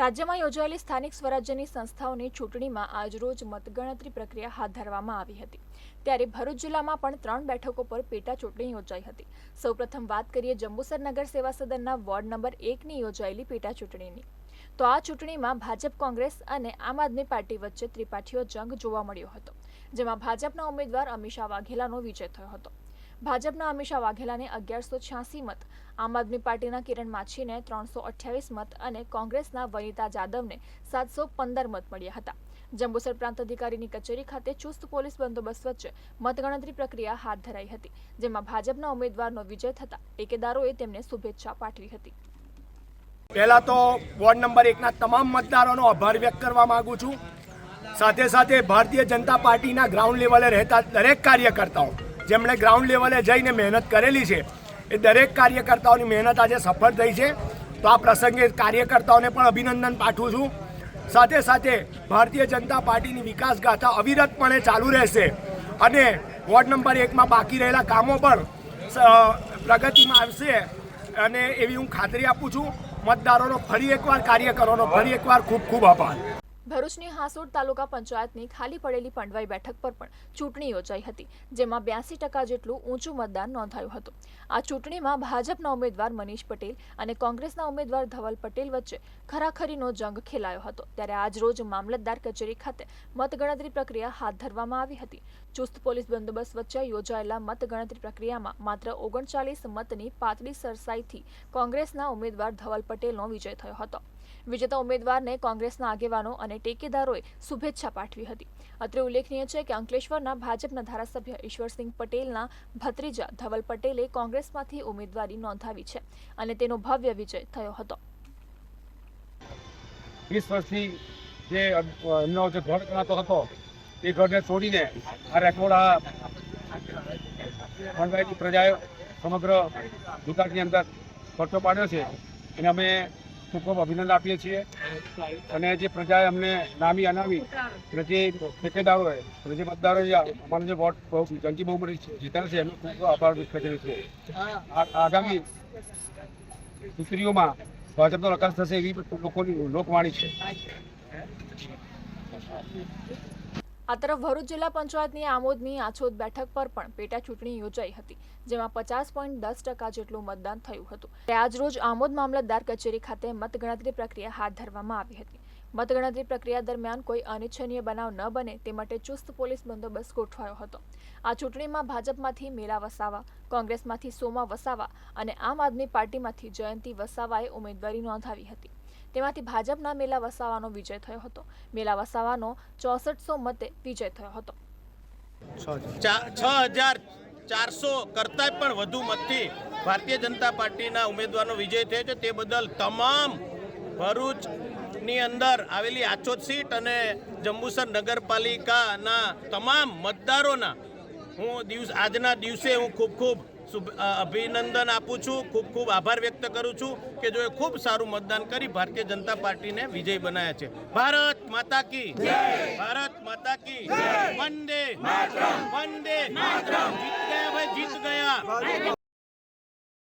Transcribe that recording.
રાજ્યમાં યોજાયેલી સ્થાનિક સ્વરાજ્યની સંસ્થાઓની ચૂંટણીમાં આજરોજ મતગણતરી પ્રક્રિયા હાથ ધરવામાં આવી હતી। ત્યારે ભરૂચ જિલ્લામાં પણ 3 બેઠકો પર પેટા ચૂંટણી યોજાઈ હતી। સૌપ્રથમ વાત કરીએ જંબુસર નગર સેવા સદનના વોર્ડ નંબર 1ની યોજાયેલી પેટા ચૂંટણીની। તો આ ચૂંટણીમાં ભાજપ કોંગ્રેસ અને આમ આદમી પાર્ટી વચ્ચે ત્રિપાઠીયો જંગ જોવા મળ્યો હતો, જેમાં ભાજપના ઉમેદવાર અમીષા વાઘેલાનો વિજય થયો હતો। ભાજપના અમીષા વાઘેલાને 1186 મત, આમ આદમી પાર્ટીના કિરણ માછીને 328 મત અને કોંગ્રેસના વનિતા જાદવને 715 મત મળ્યા હતા। જંબુસર પ્રાંત અધિકારીની કચેરી ખાતે ચુસ્ત પોલીસ બંદોબસ્ત વચ્ચે મતગણતરી પ્રક્રિયા હાથ ધરાઈ હતી, જેમાં ભાજપના ઉમેદવારનો વિજય થતા ટેકેદારોએ તેમને શુભેચ્છા પાઠવી હતી। पहला तो वोर्ड नंबर 1 तमाम मतदारों आभार व्यक्त करवा मांगू छूं। साथे साथे भारतीय जनता पार्टी ग्राउंड लेवले रहता दरेक कार्यकर्ताओं जेमणे ग्राउंड लेवले जईने मेहनत करेली है ए दरेक कार्यकर्ताओं मेहनत आज सफल थई है। तो आ प्रसंगे कार्यकर्ताओं ने पण अभिनंदन पाठवुं छूं। साथे साथे भारतीय जनता पार्टी की विकास गाथा अविरतपणे चालू रहेशे अने वोर्ड नंबर 1 में बाकी रहेला कामों पण प्रगति में आवशे अने एवी हूँ खातरी आपું છું। मतदारों फरी एकवार कार्यकरों फरी एकवार खूब खूब आभार। ભરૂચની હાસોડ તાલુકા પંચાયતની ખાલી પડેલી પંડવાઈ બેઠક પર પણ ચૂંટણી યોજાઈ હતી, જેમાં 82% જેટલું ઊંચું મતદાન નોંધાયું હતું। આ ચૂંટણીમાં ભાજપના ઉમેદવાર મનીષ પટેલ અને કોંગ્રેસના ઉમેદવાર ધવલ પટેલ વચ્ચે ખરાખરીનો જંગ ખેલાયો હતો। ત્યારે આજરોજ મામલતદાર કચેરી ખાતે મતગણતરી પ્રક્રિયા હાથ ધરવામાં આવી હતી। ચુસ્ત પોલીસ બંદોબસ્ત વચ્ચે યોજાયેલા મતગણતરી પ્રક્રિયામાં માત્ર 39 મતની પાતળી સરસાઈથી કોંગ્રેસના ઉમેદવાર ધવલ પટેલનો વિજય થયો હતો। વિજેતા ઉમેદવારને કોંગ્રેસના આગેવાનો અને ટેકેદારોએ શુભેચ્છા પાઠવી હતી। અત્રે ઉલ્લેખનીય છે કે અંકલેશ્વરના ભાજપના ધારાસભ્ય ઈશ્વરસિંહ પટેલના ભત્રીજા ધવલ પટેલે કોંગ્રેસમાંથી ઉમેદવારી નોંધાવી છે અને તેનો ભવ્ય વિજય થયો હતો। 20 વર્ષથી જે એમનો જે ઘર ગણાતો હતો એ ઘરને છોડીને આ રેકોર્ડ પંડવાઈની પ્રજાએ સમગ્ર ગુજરાતની અંદર પરચો પાડ્યો છે એને અમે ખૂબ ખૂબ અભિનંદન આપીએ છીએ। અને જે પ્રજાએ અમને નામી અનામી અને જે ઠેકેદારોએ અને જે મતદારોએ અમારો જે વોટ જંગી બહુમતી જીતાડે છે એનો ખૂબ ખૂબ આભાર વ્યક્ત કરીએ છીએ। આગામી ચૂંટણીઓમાં ભાજપનો વિકાસ થશે એવી લોકોની લોકવાણી છે। આ તરફ ભરૂચ જિલ્લા પંચાયતની આમોદની આછોદ બેઠક પર પણ પેટા ચૂંટણી યોજાઈ હતી, જેમાં 50.10% જેટલું મતદાન થયું હતું। આજરોજ આમોદ મામલતદાર કચેરી ખાતે મતગણતરી પ્રક્રિયા હાથ ધરવામાં આવી હતી। મતગણતરી પ્રક્રિયા દરમિયાન કોઈ અનિચ્છનીય બનાવ ન બને તે માટે ચુસ્ત પોલીસ બંદોબસ્ત ગોઠવાયો હતો। આ ચૂંટણીમાં ભાજપમાંથી મેલા વસાવા, કોંગ્રેસમાંથી સોમા વસાવા અને આમ આદમી પાર્ટીમાંથી જયંતિ વસાવાએ ઉમેદવારી નોંધાવી હતી। તેમાંથી ભાજપના મેલા વસાવાનો વિજય થયો હતો। મેલા વસાવાનો 6400 મતે વિજય થયો હતો। 6400 કરતાં પણ વધુ મતથી ભારતીય જનતા પાર્ટીના ઉમેદવારનો વિજય થયો છે। તે બદલ તમામ ભરૂચની અંદર આવેલી આછોદ સીટ અને જંબુસર નગરપાલિકાના તમામ મતદારોના હું આજના દિવસે હું ખૂબ ખૂબ અભિનંદન આપું છું, ખૂબ ખૂબ આભાર વ્યક્ત કરું છું કે જોએ ખૂબ સારું મતદાન કરી ભારતીય જનતા પાર્ટીને વિજય બનાવ્યા છે। ભારત માતા કી જય, ભારત માતા કી જય, વંદે માતરમ, વંદે માતરમ, જીત ગયા ભાઈ, જીત ગયા।